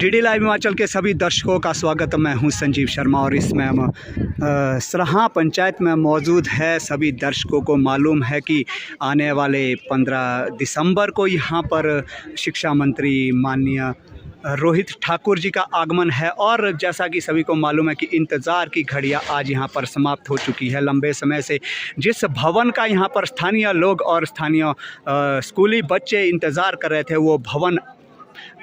DD live Himachal के सभी दर्शकों का स्वागत। मैं हूं संजीव शर्मा और इसमें हम सराहां पंचायत में मौजूद है। सभी दर्शकों को मालूम है कि आने वाले 15 दिसंबर को यहां पर शिक्षा मंत्री माननीय रोहित ठाकुर जी का आगमन है और जैसा कि सभी को मालूम है कि इंतज़ार की घड़ियां आज यहां पर समाप्त हो चुकी है। लंबे समय से जिस भवन का यहां पर स्थानीय लोग और स्थानीय स्कूली बच्चे इंतज़ार कर रहे थे, वो भवन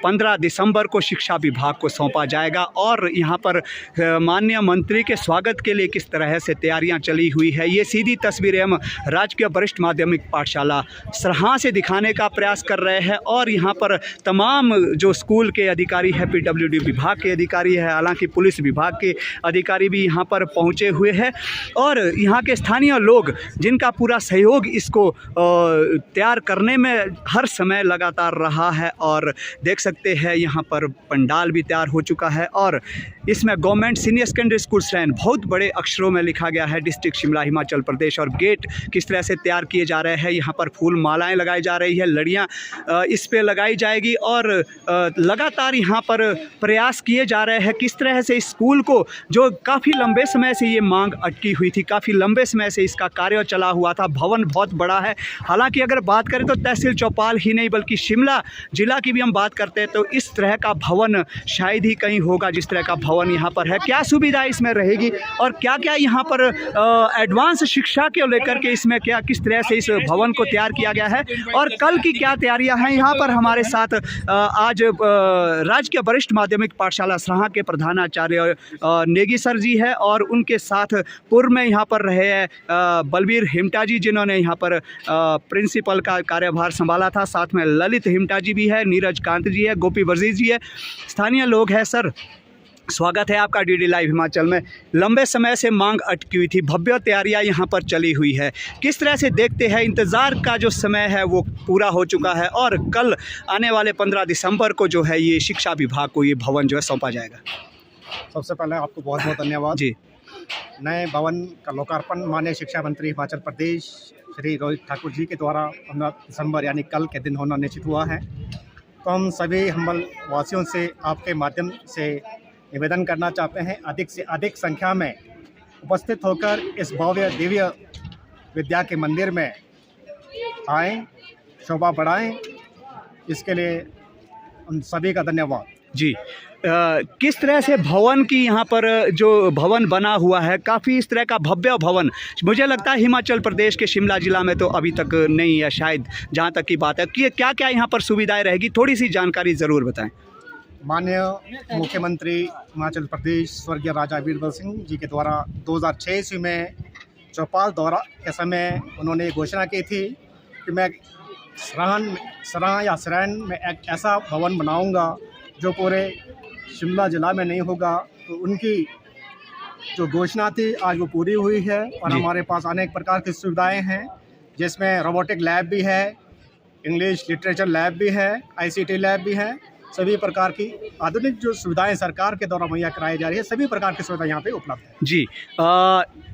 15 दिसंबर को शिक्षा विभाग को सौंपा जाएगा। और यहाँ पर माननीय मंत्री के स्वागत के लिए किस तरह से तैयारियां चली हुई है, ये सीधी तस्वीरें हम राजकीय वरिष्ठ माध्यमिक पाठशाला सराहां से दिखाने का प्रयास कर रहे हैं। और यहाँ पर तमाम जो स्कूल के अधिकारी है, PWD विभाग के अधिकारी है, हालांकि पुलिस विभाग के अधिकारी भी यहाँ पर पहुँचे हुए हैं और यहाँ के स्थानीय लोग जिनका पूरा सहयोग इसको तैयार करने में हर समय लगातार रहा है। और देख सकते हैं यहाँ पर पंडाल भी तैयार हो चुका है और इसमें government senior secondary school Sarahan बहुत बड़े अक्षरों में लिखा गया है, डिस्ट्रिक्ट शिमला हिमाचल प्रदेश। और गेट किस तरह से तैयार किए जा रहे हैं, यहाँ पर फूल मालाएं लगाई जा रही है, लड़ियाँ इस पे लगाई जाएगी और लगातार यहाँ पर प्रयास किए जा रहे हैं किस तरह से स्कूल को, जो काफ़ी लंबे समय से ये मांग अटकी हुई थी, काफ़ी लंबे समय से इसका कार्य चला हुआ था। भवन बहुत बड़ा है, हालांकि अगर बात करें तो तहसील चौपाल ही नहीं बल्कि शिमला जिला की भी हम बात करते हैं तो इस तरह का भवन शायद ही कहीं होगा जिस तरह का भवन यहाँ पर है। क्या सुविधा इसमें रहेगी और क्या क्या यहाँ पर एडवांस शिक्षा को लेकर के इसमें क्या किस तरह से इस भवन को तैयार किया गया है और कल की क्या तैयारियां हैं। यहाँ पर हमारे साथ आज राजकीय वरिष्ठ माध्यमिक पाठशाला सराहां के प्रधानाचार्य नेगी सर जी है और उनके साथ पूर्व में यहाँ पर रहे बलबीर हिमटा जी, जिन्होंने यहाँ पर प्रिंसिपल का कार्यभार संभाला था। साथ में ललित हिमटा जी भी है, नीरज कांत जी है, गोपी वर्जी जी है, स्थानीय लोग हैं। सर, स्वागत है आपका डीडी लाइव हिमाचल में। लंबे समय से मांग अटकी हुई थी, भव्य तैयारियां यहां पर चली हुई है, किस तरह से देखते हैं? इंतज़ार का जो समय है वो पूरा हो चुका है और कल आने वाले 15 दिसंबर को जो है ये शिक्षा विभाग को ये भवन जो है सौंपा जाएगा। सबसे पहले आपको बहुत बहुत धन्यवाद जी। नए भवन का लोकार्पण माननीय शिक्षा मंत्री हिमाचल प्रदेश श्री रोहित ठाकुर जी के द्वारा 15 दिसंबर यानी कल के दिन होना निश्चित हुआ है। तो हम सभी हम्बल वासियों से आपके माध्यम से निवेदन करना चाहते हैं, अधिक से अधिक संख्या में उपस्थित होकर इस भव्य दिव्य विद्या के मंदिर में आएँ, शोभा बढ़ाएं। इसके लिए उन सभी का धन्यवाद जी। किस तरह से भवन की यहाँ पर जो भवन बना हुआ है, काफ़ी इस तरह का भव्य भवन मुझे लगता है हिमाचल प्रदेश के शिमला जिला में तो अभी तक नहीं है शायद, जहाँ तक की बात है कि क्या क्या यहाँ पर सुविधाएं रहेगी, थोड़ी सी जानकारी ज़रूर बताएं। माननीय मुख्यमंत्री हिमाचल प्रदेश स्वर्गीय राजा वीरभद्र सिंह जी के द्वारा 2006 ईस्वी में चौपाल दौरा के समय उन्होंने घोषणा की थी कि मैं सराहां में एक ऐसा भवन बनाऊंगा जो पूरे शिमला जिला में नहीं होगा। तो उनकी जो घोषणा थी आज वो पूरी हुई है और हमारे पास अनेक प्रकार की सुविधाएं हैं, जिसमें रोबोटिक लैब भी है, इंग्लिश लिटरेचर लैब भी है, ICT लैब भी है। सभी प्रकार की आधुनिक जो सुविधाएं सरकार के द्वारा मुहैया कराई जा रही है, सभी प्रकार की सुविधा यहाँ पे उपलब्ध है। जी।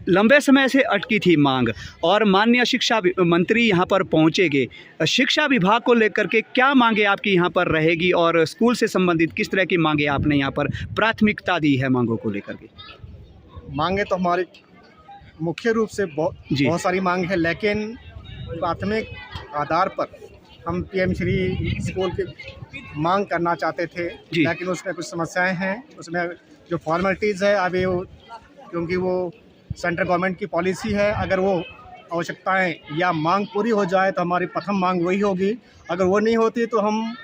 लंबे समय से अटकी थी मांग और माननीय शिक्षा मंत्री यहाँ पर पहुँचेंगे, शिक्षा विभाग को लेकर के क्या मांगे आपकी यहाँ पर रहेगी और स्कूल से संबंधित किस तरह की मांगे आपने यहाँ पर प्राथमिकता दी है मांगों को लेकर के? मांगे तो हमारी मुख्य रूप से बहुत सारी मांग है, लेकिन प्राथमिक आधार पर हम PM श्री स्कूल की मांग करना चाहते थे, लेकिन उसमें कुछ समस्याएं हैं। उसमें जो फॉर्मेलिटीज़ है अभी वो, क्योंकि वो सेंट्रल गवर्नमेंट की पॉलिसी है, अगर वो आवश्यकताएं या मांग पूरी हो जाए तो हमारी प्रथम मांग वही होगी, अगर वो नहीं होती तो हम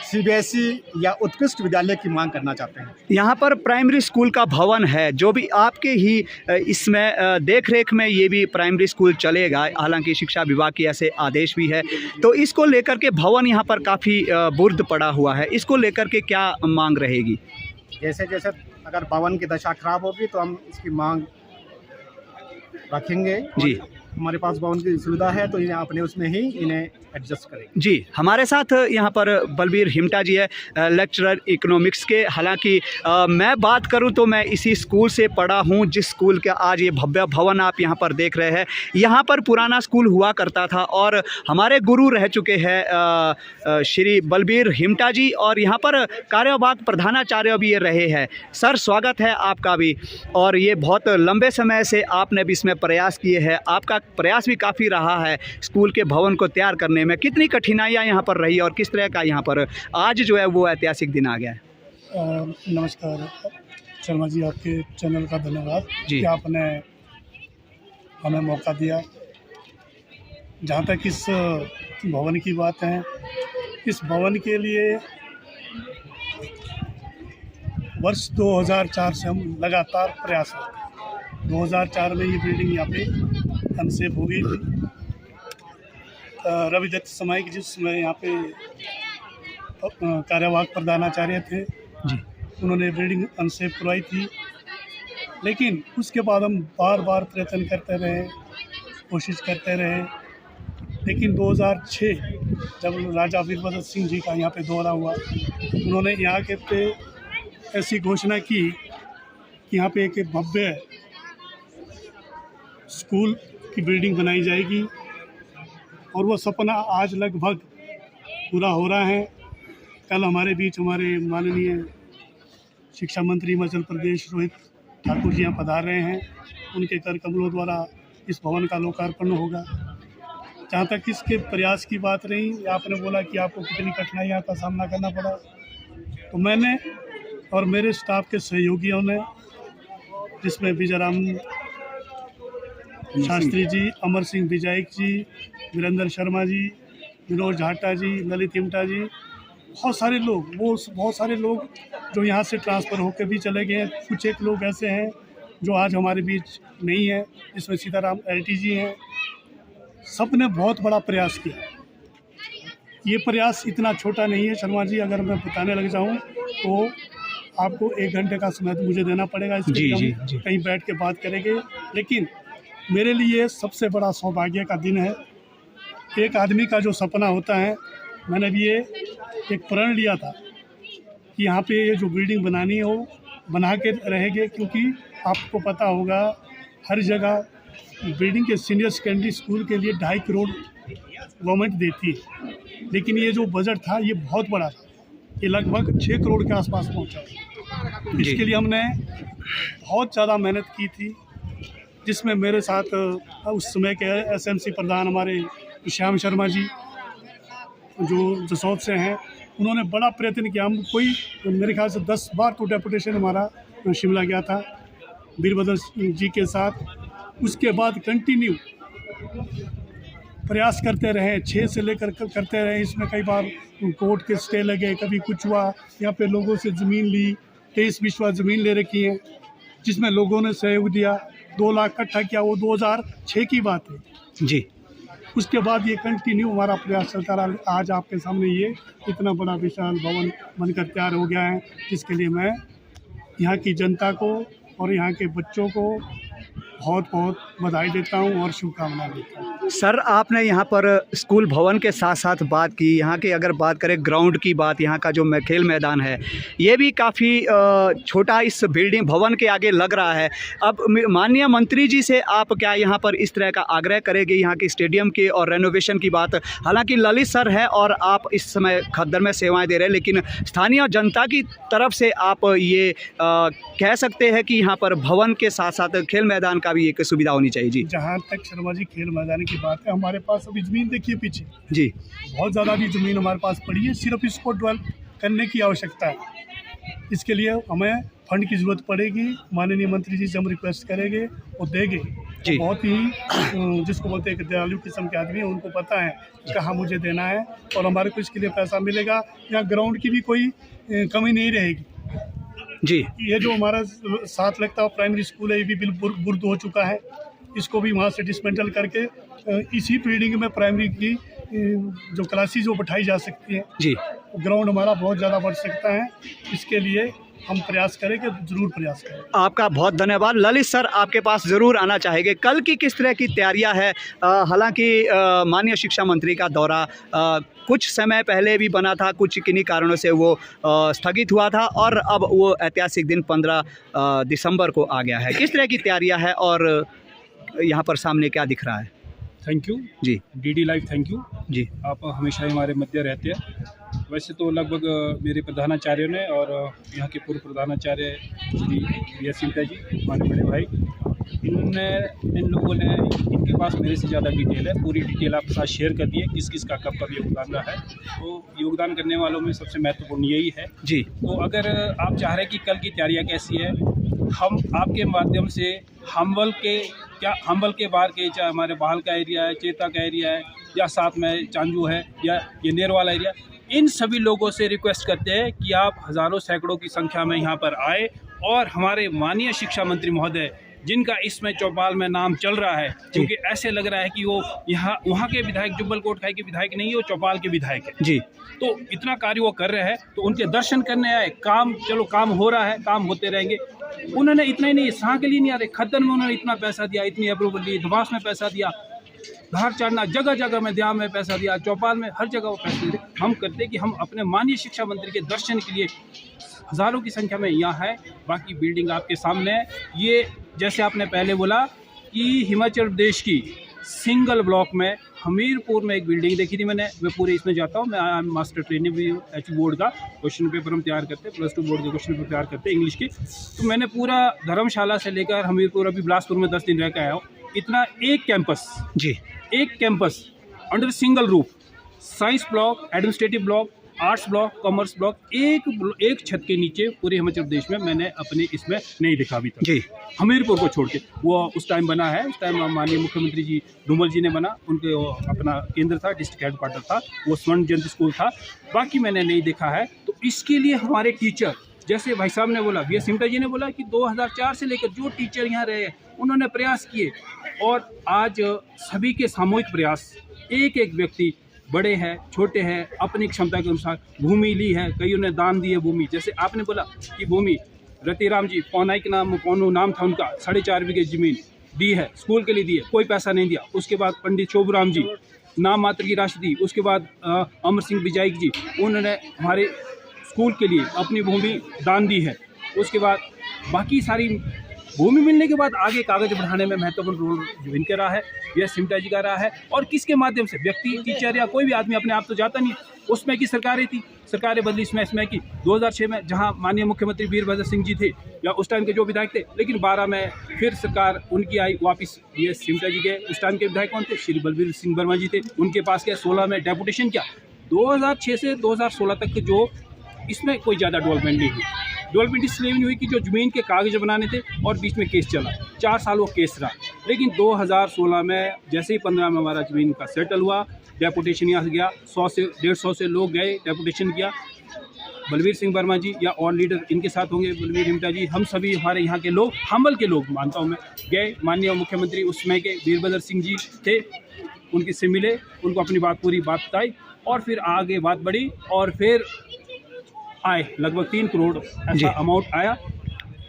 CBSE या उत्कृष्ट विद्यालय की मांग करना चाहते हैं। यहाँ पर प्राइमरी स्कूल का भवन है जो भी आपके ही इसमें देख रेख में ये भी प्राइमरी स्कूल चलेगा, हालांकि शिक्षा विभाग की ऐसे आदेश भी है। तो इसको लेकर के भवन यहाँ पर काफ़ी बुर्द पड़ा हुआ है, इसको लेकर के क्या मांग रहेगी? जैसे जैसे अगर भवन की दशा खराब होगी तो हम इसकी मांग रखेंगे। जी। हमारे पास भवन की सुविधा है, तो इन्हें अपने उसमें ही इन्हें एडजस्ट करेंगे। जी, हमारे साथ यहाँ पर बलबीर हिमटा जी है, लेक्चरर इकोनॉमिक्स के। हालांकि मैं बात करूँ तो मैं इसी स्कूल से पढ़ा हूँ, जिस स्कूल का आज ये भव्य भवन आप यहाँ पर देख रहे हैं। यहाँ पर पुराना स्कूल हुआ करता था और हमारे गुरु रह चुके हैं श्री बलबीर हिमटा जी, और यहाँ पर कार्यवाहक प्रधानाचार्य भी ये रहे हैं। सर, स्वागत है आपका भी। और ये बहुत लंबे समय से आपने भी इसमें प्रयास किए हैं, आपका प्रयास भी काफ़ी रहा है स्कूल के भवन को तैयार करने में। कितनी कठिनाइयाँ यहाँ पर रही और किस तरह का यहाँ पर आज जो है वो ऐतिहासिक दिन आ गया है? नमस्कार शर्मा जी, आपके चैनल का धन्यवाद जी। कि आपने हमें मौका दिया। जहाँ तक इस भवन की बात है, इस भवन के लिए वर्ष 2004 से हम लगातार प्रयास करते हैं। 2004 में ये बिल्डिंग यहाँ पे अनसेफ हो गई थी। रवि दत्त समय की जिस समय यहाँ पे कार्यवाहक प्रधानाचार्य थे जी, उन्होंने बिल्डिंग अनसेफ करवाई थी, लेकिन उसके बाद हम बार बार प्रयत्न करते रहे, कोशिश करते रहे। लेकिन 2006 जब राजा वीरभद्र सिंह जी का यहाँ पे दौरा हुआ, उन्होंने यहाँ के पे ऐसी घोषणा की कि यहाँ पे एक भव्य स्कूल की बिल्डिंग बनाई जाएगी, और वो सपना आज लगभग पूरा हो रहा है। कल हमारे बीच हमारे माननीय शिक्षा मंत्री हिमाचल प्रदेश रोहित ठाकुर जी यहाँ पधार रहे हैं। उनके कर कमलों द्वारा इस भवन का लोकार्पण होगा। जहाँ तक इसके प्रयास की बात रही, आपने बोला कि आपको कितनी कठिनाइयों का सामना करना पड़ा, तो मैंने और मेरे स्टाफ के सहयोगियों ने, जिसमें विजयराम शास्त्री जी, अमर सिंह विजयक जी, वीरेंद्र शर्मा जी, विनोद झाटा जी, ललित हिमटा जी, बहुत सारे लोग जो यहाँ से ट्रांसफ़र होकर भी चले गए हैं। कुछ एक लोग ऐसे हैं जो आज हमारे बीच नहीं हैं, जिसमें सीताराम LT जी हैं। सब ने बहुत बड़ा प्रयास किया। ये प्रयास इतना छोटा नहीं है शर्मा जी, अगर मैं बताने लग जाऊँ तो आपको 1 घंटे का समय तो मुझे देना पड़ेगा। इसके लिए हम कहीं बैठ के बात करेंगे, लेकिन मेरे लिए सबसे बड़ा सौभाग्य का दिन है। एक आदमी का जो सपना होता है, मैंने भी ये एक प्रण लिया था कि यहाँ पे ये जो बिल्डिंग बनानी हो बना के रहेंगे, क्योंकि आपको पता होगा हर जगह बिल्डिंग के सीनियर सेकेंडरी स्कूल के लिए 2.5 करोड़ गवर्नमेंट देती है, लेकिन ये जो बजट था ये बहुत बड़ा था, ये लगभग 6 करोड़ के आसपास पहुँचा। इसके लिए हमने बहुत ज़्यादा मेहनत की थी, जिसमें मेरे साथ उस समय के SMC प्रधान हमारे श्याम शर्मा जी जो जसौत से हैं, उन्होंने बड़ा प्रयत्न किया। हम मेरे ख्याल से 10 बार तो डेपुटेशन हमारा शिमला गया था वीरभद्र जी के साथ। उसके बाद कंटिन्यू प्रयास करते रहे, 6 से लेकर करते रहे। इसमें कई बार कोर्ट के स्टे लगे, कभी कुछ हुआ। यहाँ पे लोगों से ज़मीन ली, 23 बिस्वा ज़मीन ले रखी है, जिसमें लोगों ने सहयोग दिया। 2 लाख इकट्ठा किया, वो 2006 की बात है जी। उसके बाद ये कंटिन्यू हमारा प्रयास चलता रहा। आज आपके सामने ये इतना बड़ा विशाल भवन बनकर तैयार हो गया है, जिसके लिए मैं यहाँ की जनता को और यहाँ के बच्चों को बहुत बहुत बधाई देता हूँ और शुभकामनाएं देता हूँ। सर, आपने यहाँ पर स्कूल भवन के साथ साथ बात की, यहाँ की अगर बात करें ग्राउंड की बात, यहाँ का जो खेल मैदान है ये भी काफ़ी छोटा इस बिल्डिंग भवन के आगे लग रहा है। अब माननीय मंत्री जी से आप क्या यहाँ पर इस तरह का आग्रह करेंगे यहाँ की स्टेडियम के और रेनोवेशन की बात? हालांकि ललित सर है और आप इस समय खद्दर में सेवाएं दे रहे हैं, लेकिन स्थानीय जनता की तरफ से आप ये कह सकते हैं कि यहाँ पर भवन के साथ साथ खेल मैदान का भी एक सुविधा होनी चाहिए। जी, जहाँ तक शर्मा जी खेल मैदान की बात है, हमारे पास अभी ज़मीन देखिए पीछे जी बहुत ज़्यादा भी ज़मीन हमारे पास पड़ी है। सिर्फ इसको डेवलप करने की आवश्यकता है। इसके लिए हमें फंड की ज़रूरत पड़ेगी। माननीय मंत्री जी से हम रिक्वेस्ट करेंगे, वो देंगे। जी। बहुत ही जिसको बोलते हैं कि दयालु किस्म के आदमी हैं, उनको पता है कहाँ मुझे देना है और हमारे को इसके लिए पैसा मिलेगा। यहाँ ग्राउंड की भी कोई कमी नहीं रहेगी जी। ये जो हमारा साथ लगता है प्राइमरी स्कूल है, ये भी बिल्कुल बुर्द हो चुका है। इसको भी वहाँ से डिसमेंटल करके इसी बिल्डिंग में प्राइमरी की जो क्लासेस वो बैठाई जा सकती हैं। जी, ग्राउंड हमारा बहुत ज़्यादा बढ़ सकता है। इसके लिए हम प्रयास करेंगे, जरूर प्रयास करेंगे। आपका बहुत धन्यवाद। ललित सर, आपके पास ज़रूर आना चाहेंगे। कल की किस तरह की तैयारियां है? हालांकि माननीय शिक्षा मंत्री का दौरा कुछ समय पहले भी बना था, कुछ किन्हीं कारणों से वो स्थगित हुआ था और अब वो ऐतिहासिक दिन 15 दिसंबर को आ गया है। किस तरह की तैयारियां है और यहाँ पर सामने क्या दिख रहा है? Thank you ji DD live, thank you ji. आप हमेशा ही हमारे मध्य रहते हैं। वैसे तो लगभग मेरे प्रधानाचार्यों ने और यहाँ के पूर्व प्रधानाचार्य श्री वी.एस. सिमटा जी, हमारे बड़े भाई, इन लोगों ने, इनके पास मेरे से ज़्यादा डिटेल है, पूरी डिटेल आपके साथ शेयर कर दी है, किस किस का कब कब योगदान रहा है। तो योगदान करने वालों में सबसे महत्वपूर्ण यही है जी। तो अगर आप चाह रहे हैं कि कल की तैयारियाँ कैसी है, हम आपके माध्यम से हम्बल के बाहर के, चाहे हमारे बाहल का एरिया है, चेता का एरिया है, या साथ में चांजू है, या ये नेर वाला एरिया, इन सभी लोगों से रिक्वेस्ट करते हैं कि आप हज़ारों सैकड़ों की संख्या में यहाँ पर आए और हमारे माननीय शिक्षा मंत्री महोदय, जिनका इसमें चौपाल में नाम चल रहा है, क्योंकि ऐसे लग रहा है कि वो वहाँ के विधायक, जुब्बल कोटखाई के विधायक नहीं है, वो चौपाल के विधायक है जी। तो इतना कार्य वो कर रहे हैं, तो उनके दर्शन करने आए। काम हो रहा है, काम होते रहेंगे। उन्होंने इतना ही नहीं, शाह के लिए नहीं आ रहे, खद्दन में उन्होंने इतना पैसा दिया, इतनी अप्रूवल ली, धबास में पैसा दिया, धार चढ़ना जगह जगह में, ध्यान में पैसा दिया, चौपाल में, हर जगह वो पैसे दे। हम करते कि हम अपने माननीय शिक्षा मंत्री के दर्शन के लिए हज़ारों की संख्या में यहाँ है। बाकी बिल्डिंग आपके सामने है। ये जैसे आपने पहले बोला कि हिमाचल प्रदेश की सिंगल ब्लॉक में हमीरपुर में एक बिल्डिंग देखी थी मैंने, मैं पूरे इसमें जाता हूँ, मैं मास्टर ट्रेनर भी हूँ, एच बोर्ड का क्वेश्चन पेपर हम तैयार करते हैं, +2 बोर्ड के क्वेश्चन पेपर तैयार करते हैं इंग्लिश के। तो मैंने पूरा धर्मशाला से लेकर हमीरपुर, अभी बिलासपुर में 10 दिन रह के आया हूँ, इतना एक कैंपस जी, एक campus under single roof, science block, administrative block, arts block, commerce block, एक छत के नीचे पूरे हिमाचल प्रदेश में मैंने अपने इसमें नहीं देखा अभी तक जी। हमीरपुर को छोड़ के। वो उस टाइम बना है, उस टाइम माननीय मुख्यमंत्री जी धूमल जी ने बना, उनके अपना केंद्र था, डिस्ट्रिक्ट हेडक्वार्टर था, वो स्वर्ण जयंती स्कूल था। बाकी मैंने नहीं देखा है। तो इसके लिए हमारे टीचर, जैसे भाई साहब ने बोला, वी.एस. सिमटा जी ने बोला कि 2004 से लेकर जो टीचर यहाँ रहे उन्होंने प्रयास किए, और आज सभी के सामूहिक प्रयास, एक एक व्यक्ति, बड़े हैं छोटे हैं, अपनी क्षमता के अनुसार भूमि ली है, कईयों ने दान दी है भूमि। जैसे आपने बोला कि भूमि रतिराम जी पौनाई के पौनू नाम था उनका, 4.5 बीघे ज़मीन दी है, स्कूल के लिए दी है, कोई पैसा नहीं दिया। उसके बाद पंडित शोभराम जी नाम मात्र की राशि दी। उसके बाद अमर सिंह बिजाई जी, उन्होंने हमारे स्कूल के लिए अपनी भूमि दान दी है। उसके बाद बाकी सारी भूमि मिलने के बाद आगे कागज बढ़ाने में महत्वपूर्ण रोल जो इनका रहा है, वी.एस. सिमटा जी का रहा है। और किसके माध्यम से, व्यक्ति, टीचर या कोई भी आदमी अपने आप तो जाता नहीं। उसमें की सरकारें थी, सरकारें बदली, इसमें की 2006 में जहां माननीय मुख्यमंत्री वीरभद्र सिंह जी थे या उस टाइम के जो विधायक थे, लेकिन 12 में फिर सरकार उनकी आई वापस, वी.एस. सिमटा जी गए। उस टाइम के विधायक कौन थे? श्री बलबीर सिंह वर्मा जी थे, उनके पास गए। 16 में डेपुटेशन किया। 2006 से 2016 तक जो इसमें कोई ज़्यादा डेवलपमेंट नहीं हुई। डेवलपमेंट इसलिए नहीं हुई कि जो ज़मीन के कागज बनाने थे और बीच में केस चला, 4 साल वो केस रहा। लेकिन 2016 में जैसे ही 15 में हमारा ज़मीन का सेटल हुआ, डेपुटेशन यहाँ से गया, 100 से 150 से लोग गए, डेपुटेशन किया। बलबीर सिंह वर्मा जी या और लीडर इनके साथ होंगे, बलबीर हिमटा जी, हम सभी हमारे यहाँ के लोग, हम्बल के लोग मानता हूँ मैं, गए। माननीय मुख्यमंत्री उस समय के वीरभद्र सिंह जी थे, उनकी से मिले, उनको अपनी पूरी बात बताई, और फिर आगे बात बढ़ी, और फिर आए लगभग 3 करोड़ ऐसा अमाउंट आया।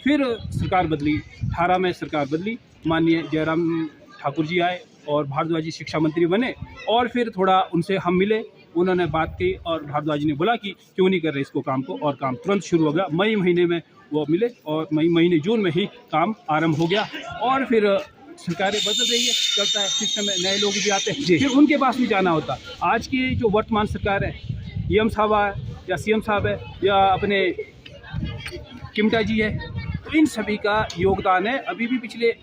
फिर सरकार बदली, 18 में सरकार बदली, माननीय जयराम ठाकुर जी आए और भारद्वाज जी शिक्षा मंत्री बने, और फिर थोड़ा उनसे हम मिले, उन्होंने बात की, और भारद्वाज जी ने बोला कि क्यों नहीं कर रहे इसको काम को, और काम तुरंत शुरू हो गया। मई महीने में वो मिले, और मई महीने जून में ही काम आरंभ हो गया। और फिर सरकारें बदल रही है, चलता है सिस्टम में, नए लोग भी आते हैं, फिर उनके पास भी जाना होता। आज की जो वर्तमान सरकार है, EM साहब है या CM साहब है या अपने किमटा जी है, तो इन सभी का योगदान है। अभी भी पिछले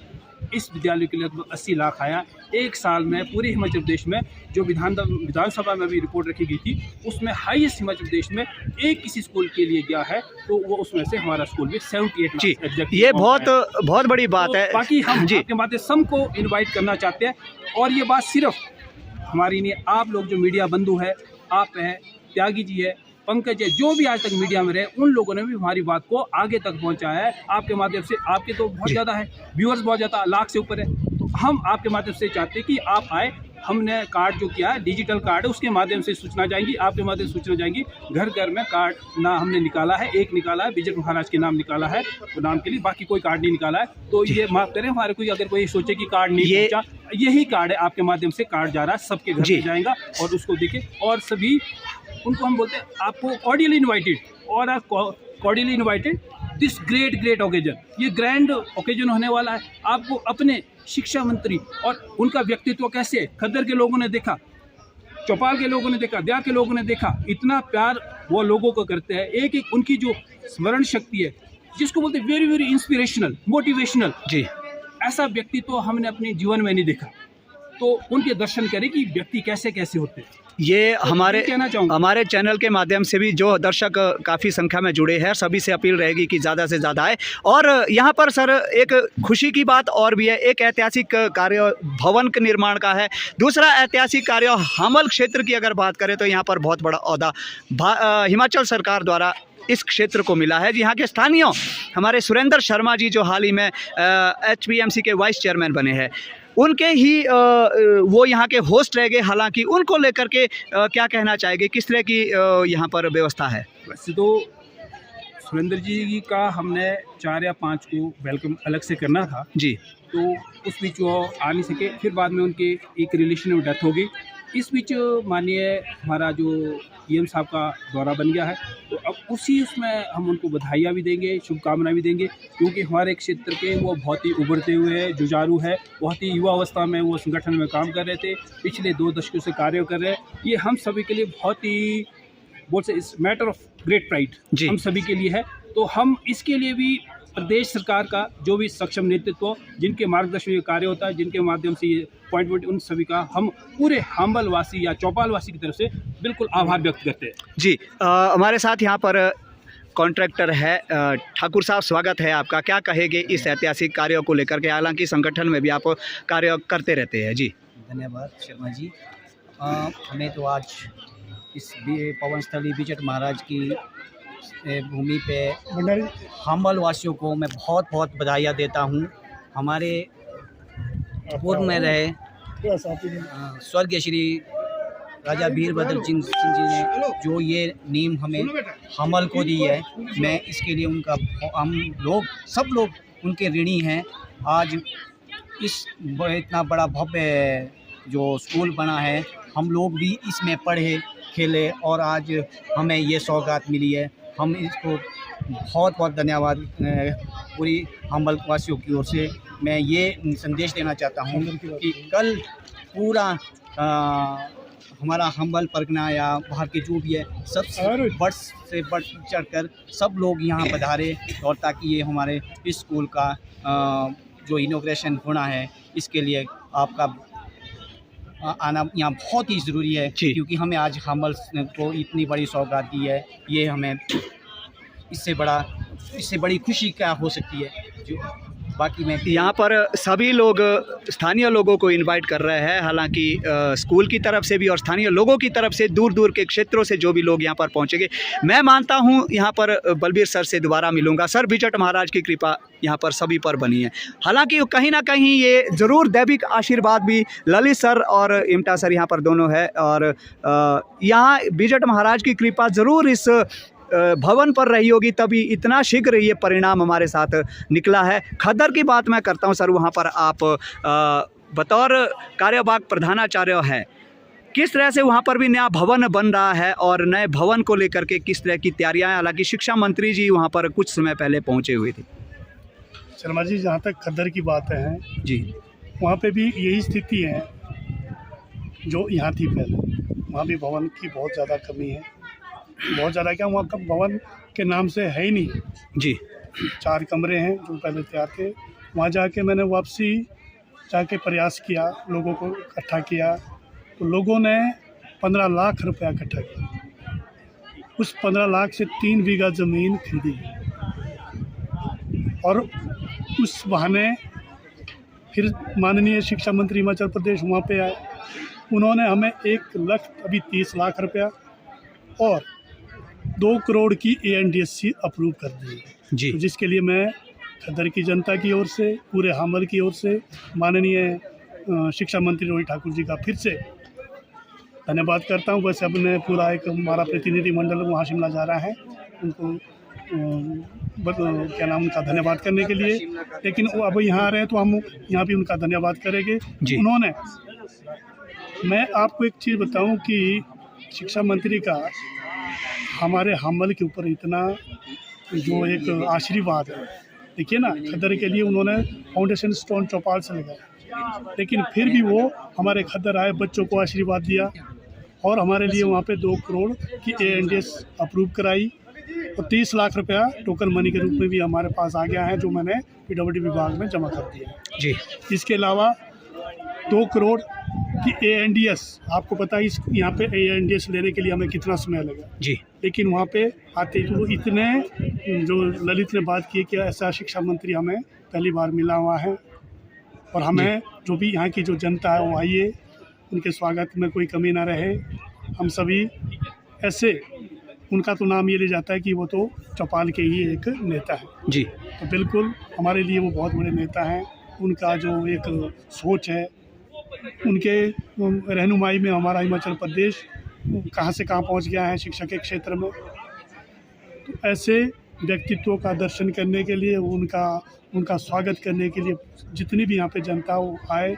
इस विद्यालय के लिए लगभग 80 लाख आया एक साल में पूरे हिमाचल प्रदेश में। जो विधानसभा में भी रिपोर्ट रखी गई थी, उसमें हाईएस्ट हिमाचल प्रदेश में एक किसी स्कूल के लिए गया है, तो वो उसमें से हमारा स्कूल भी 78 जी। लाख। ये बहुत बड़ी बात है। बाकी हम जी, आपके माध्यम सबको इन्वाइट करना चाहते हैं, और ये बात सिर्फ हमारी नहीं, आप लोग जो मीडिया बंधु है, आप हैं, त्यागी जी है, पंकज है, जो भी आज तक मीडिया में रहे, उन लोगों ने भी हमारी बात को आगे तक पहुंचाया है आपके माध्यम से। आपके तो बहुत ज़्यादा है, व्यूअर्स बहुत ज़्यादा, लाख से ऊपर है, तो हम आपके माध्यम से चाहते हैं कि आप आए हमने कार्ड जो किया है डिजिटल कार्ड है, उसके माध्यम से सूचना जाएंगी, आपके माध्यम से सूचना जाएंगी। घर घर में कार्ड ना हमने निकाला है, एक निकाला है, विजय महाराज के नाम निकाला है तो नाम के लिए, बाकी कोई कार्ड नहीं निकाला है। तो ये माफ करें हमारे कोई अगर कोई सोचे कि कार्ड नहीं पहुंचा, यही कार्ड है, आपके माध्यम से कार्ड जा रहा है, सबके घर में जाएगा और उसको देखे। और सभी उनको हम बोलते हैं आपको कॉर्डियली इन्वाइटेड और cordially invited this great occasion, ये ग्रैंड ओकेजन होने वाला है। आपको अपने शिक्षा मंत्री और उनका व्यक्तित्व कैसे है, खद्दर के लोगों ने देखा, चौपाल के लोगों ने देखा, दया के लोगों ने देखा, इतना प्यार वो लोगों को करते हैं। एक एक उनकी जो स्मरण शक्ति है, जिसको बोलते हैं वेरी वेरी इंस्पिरेशनल, मोटिवेशनल जी, ऐसा व्यक्तित्व हमने अपने जीवन में नहीं देखा। तो उनके दर्शन करें कि व्यक्ति कैसे कैसे होते हैं। ये तो हमारे चैनल के माध्यम से भी जो दर्शक काफ़ी संख्या में जुड़े हैं, सभी से अपील रहेगी कि ज़्यादा से ज़्यादा आए। और यहाँ पर सर एक खुशी की बात और भी है, एक ऐतिहासिक कार्य भवन के निर्माण का है, दूसरा ऐतिहासिक कार्य हामल क्षेत्र की अगर बात करें तो यहाँ पर बहुत बड़ा ओहदा हिमाचल सरकार द्वारा इस क्षेत्र को मिला है। यहाँ के स्थानीय हमारे सुरेंद्र शर्मा जी जो हाल ही में HPMC के वाइस चेयरमैन बने हैं, उनके ही वो यहाँ के होस्ट रह गए। हालांकि उनको लेकर के क्या कहना चाहेंगे, किस तरह की यहाँ पर व्यवस्था है? वैसे तो सुरेंद्र जी का हमने 4 या 5 को वेलकम अलग से करना था जी, तो उस बीच वो आ नहीं सके, फिर बाद में उनके एक रिलेशन में डेथ हो गई। इस बीच माननीय हमारा जो PM साहब का दौरा बन गया है, तो अब उसी उसमें हम उनको बधाइयाँ भी देंगे, शुभकामनाएं भी देंगे, क्योंकि हमारे क्षेत्र के वो बहुत ही उभरते हुए जुझारू है, बहुत ही युवा अवस्था में वो संगठन में काम कर रहे थे, पिछले 2 दशकों से कार्य कर रहे हैं। ये हम सभी के लिए बहुत ही बोल से इस मैटर ऑफ ग्रेट प्राइड हम सभी के लिए है। तो हम इसके लिए भी प्रदेश सरकार का जो भी सक्षम नेतृत्व, जिनके मार्गदर्शन में कार्य होता है, जिनके माध्यम से ये अपॉइंटमेंट, उन सभी का हम पूरे हाम्बल वासी या चौपाल वासी की तरफ से बिल्कुल आभार व्यक्त करते हैं जी। हमारे साथ यहाँ पर कॉन्ट्रैक्टर है ठाकुर साहब, स्वागत है आपका। क्या कहेंगे इस ऐतिहासिक कार्यों को लेकर के? हालांकि संगठन में भी आप कार्य करते रहते हैं जी। धन्यवाद शर्मा जी। हमें तो आज इस पवन स्थली विजय महाराज की भूमि पे हाम्बल वासियों को मैं बहुत बहुत बधाइयाँ देता हूँ। हमारे पूर्व में रहे स्वर्गीय श्री राजा वीरभद्र सिंह जी ने जो ये नींव हमें हाम्बल को दी है, मैं इसके लिए उनका, हम लोग सब लोग उनके ऋणी हैं। आज इस इतना बड़ा भव्य जो स्कूल बना है, हम लोग भी इसमें पढ़े खेले और आज हमें ये सौगात मिली है। हम इसको बहुत बहुत धन्यवाद पूरी हाम्बल वासियों की ओर से मैं ये संदेश देना चाहता हूँ कि कल पूरा हमारा हाम्बल परगना या बाहर के जो भी है, सब बढ़ से बढ़ चढ़ कर सब लोग यहाँ पधारे, और ताकि ये हमारे इस स्कूल का जो इनॉग्रेशन होना है, इसके लिए आपका आना यहाँ बहुत ही ज़रूरी है, क्योंकि हमें आज हाम्बल को इतनी बड़ी सौगात दी है। ये हमें इससे बड़ी खुशी क्या हो सकती है। जो बाकी मैं यहाँ पर सभी लोग स्थानीय लोगों को इनवाइट कर रहे हैं। हालांकि स्कूल की तरफ से भी और स्थानीय लोगों की तरफ से दूर दूर के क्षेत्रों से जो भी लोग यहाँ पर पहुँचेंगे, मैं मानता हूँ यहाँ पर बलबीर सर से दोबारा मिलूँगा। सर, विजय महाराज की कृपा यहाँ पर सभी पर बनी है। हालांकि कहीं ना कहीं ये ज़रूर दैविक आशीर्वाद भी ललित सर और इमटा सर यहाँ पर दोनों है, और यहाँ विजय महाराज की कृपा ज़रूर इस भवन पर रही होगी, तभी इतना शीघ्र ये परिणाम हमारे साथ निकला है। खद्दर की बात मैं करता हूँ सर, वहाँ पर आप बतौर कार्यवाहक प्रधानाचार्य है, किस तरह से वहाँ पर भी नया भवन बन रहा है और नए भवन को लेकर के किस तरह की तैयारियाँ हैं? हालांकि शिक्षा मंत्री जी वहाँ पर कुछ समय पहले पहुँचे हुए थे। शर्मा जी, जहाँ तक खद्दर की बात है जी, वहाँ पे भी यही स्थिति है जो यहाँ थी पहले। वहाँ भी भवन की बहुत ज़्यादा कमी है, बहुत ज़्यादा क्या, वहाँ का भवन के नाम से है ही नहीं जी। 4 कमरे हैं जो पहले तैयार थे। वहाँ जाके मैंने वापसी जाके प्रयास किया, लोगों को इकट्ठा किया, तो लोगों ने 15 लाख रुपया इकट्ठा किया। उस 15 लाख से 3 बीघा ज़मीन खरीदी और उस बहाने फिर माननीय शिक्षा मंत्री हिमाचल प्रदेश वहाँ पे आए। उन्होंने हमें 1 लाख अभी 30 लाख रुपया और 2 करोड़ की ANDSC अप्रूव कर दी जी, तो जिसके लिए मैं खद्दर की जनता की ओर से, पूरे हाम्बल की ओर से, माननीय शिक्षा मंत्री रोहित ठाकुर जी का फिर से धन्यवाद करता हूँ। वैसे अपने पूरा एक हमारा प्रतिनिधिमंडल वहाँ शिमला जा रहा है, उनको क्या नाम उनका धन्यवाद करने के लिए, लेकिन वो अब यहाँ आ रहे हैं तो हम यहाँ भी उनका धन्यवाद करेंगे। उन्होंने, मैं आपको एक चीज़ बताऊं कि शिक्षा मंत्री का हमारे हमल के ऊपर इतना जो एक आशीर्वाद है, देखिए ना, खद्दर के लिए उन्होंने फाउंडेशन स्टोन चौपाल से लगाया, लेकिन फिर भी वो हमारे खद्दर आए, बच्चों को आशीर्वाद दिया और हमारे लिए वहाँ पे 2 करोड़ की ANDS अप्रूव कराई और 30 लाख रुपया टोकन मनी के रूप में भी हमारे पास आ गया है, जो मैंने PWD विभाग में जमा कर दिया जी। इसके अलावा 2 करोड़ की ANDS, आपको पता है इस यहाँ पे ANDS लेने के लिए हमें कितना समय लगा जी, लेकिन वहाँ पे आते तो इतने, जो ललित ने बात की कि ऐसा शिक्षा मंत्री हमें पहली बार मिला हुआ है और हमें जो भी यहाँ की जो जनता है वो आइए, उनके स्वागत में कोई कमी ना रहे। हम सभी ऐसे, उनका तो नाम ये ले जाता है कि वो तो चौपाल के ही एक नेता है जी, तो बिल्कुल हमारे लिए वो बहुत बड़े नेता हैं। उनका जो एक सोच है, उनके रहनुमाई में हमारा हिमाचल प्रदेश कहाँ से कहाँ पहुँच गया है शिक्षा के क्षेत्र में। तो ऐसे व्यक्तित्वों का दर्शन करने के लिए, उनका स्वागत करने के लिए जितनी भी यहाँ पे जनता वो आए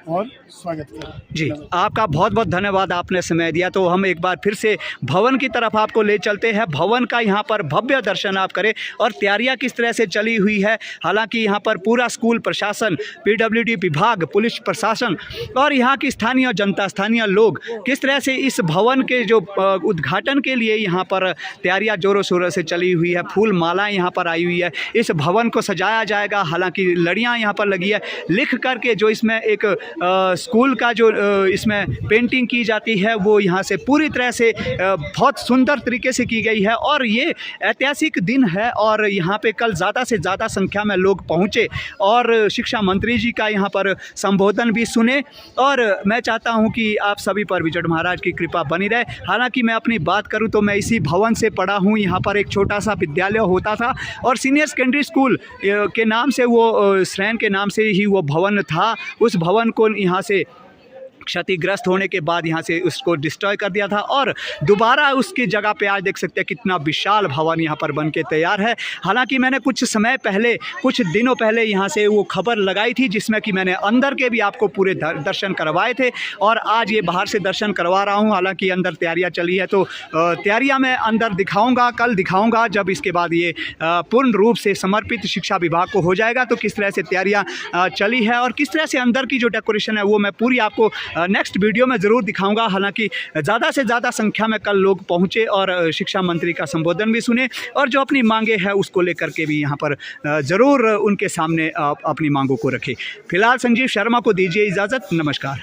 और स्वागत करें जी। आपका बहुत बहुत धन्यवाद, आपने समय दिया। तो हम एक बार फिर से भवन की तरफ आपको ले चलते हैं। भवन का यहाँ पर भव्य दर्शन आप करें और तैयारियाँ किस तरह से चली हुई है। हालांकि यहाँ पर पूरा स्कूल प्रशासन, PWD विभाग, पुलिस प्रशासन और यहाँ की स्थानीय जनता, स्थानीय लोग किस तरह से इस भवन के जो उद्घाटन के लिए यहाँ पर तैयारियाँ जोरों शोरों से चली हुई है। फूल मालाएँ यहाँ पर आई हुई है। इस भवन को सजाया जाएगा। हालाँकि लड़ियाँ यहाँ पर लगी है, लिख करके जो इसमें एक स्कूल का जो इसमें पेंटिंग की जाती है वो यहाँ से पूरी तरह से बहुत सुंदर तरीके से की गई है। और ये ऐतिहासिक दिन है और यहाँ पे कल ज़्यादा से ज़्यादा संख्या में लोग पहुँचे और शिक्षा मंत्री जी का यहाँ पर संबोधन भी सुने। और मैं चाहता हूँ कि आप सभी पर विजट महाराज की कृपा बनी रहे। हालांकि मैं अपनी बात करूँ तो मैं इसी भवन से पढ़ा हूँ। यहाँ पर एक छोटा सा विद्यालय होता था और सीनियर सेकेंडरी स्कूल के नाम से वो, श्रेन के नाम से ही वो भवन था। उस भवन को यहाँ से क्षतिग्रस्त होने के बाद यहाँ से उसको डिस्ट्रॉय कर दिया था और दोबारा उसकी जगह पे आज देख सकते हैं कितना विशाल भवन यहाँ पर बन के तैयार है। हालांकि मैंने कुछ समय पहले, कुछ दिनों पहले यहाँ से वो खबर लगाई थी जिसमें कि मैंने अंदर के भी आपको पूरे दर्शन करवाए थे और आज ये बाहर से दर्शन करवा रहा हूँ। हालांकि अंदर तैयारियाँ चली है, तो तैयारियाँ मैं अंदर दिखाऊँगा, कल दिखाऊँगा जब इसके बाद ये पूर्ण रूप से समर्पित शिक्षा विभाग को हो जाएगा तो किस तरह से तैयारियाँ चली है और किस तरह से अंदर की जो डेकोरेशन है वो मैं पूरी आपको नेक्स्ट वीडियो में ज़रूर दिखाऊंगा। हालांकि ज़्यादा से ज़्यादा संख्या में कल लोग पहुंचे और शिक्षा मंत्री का संबोधन भी सुने और जो अपनी मांगे हैं उसको लेकर के भी यहाँ पर ज़रूर उनके सामने अपनी मांगों को रखें। फिलहाल संजीव शर्मा को दीजिए इजाज़त। नमस्कार।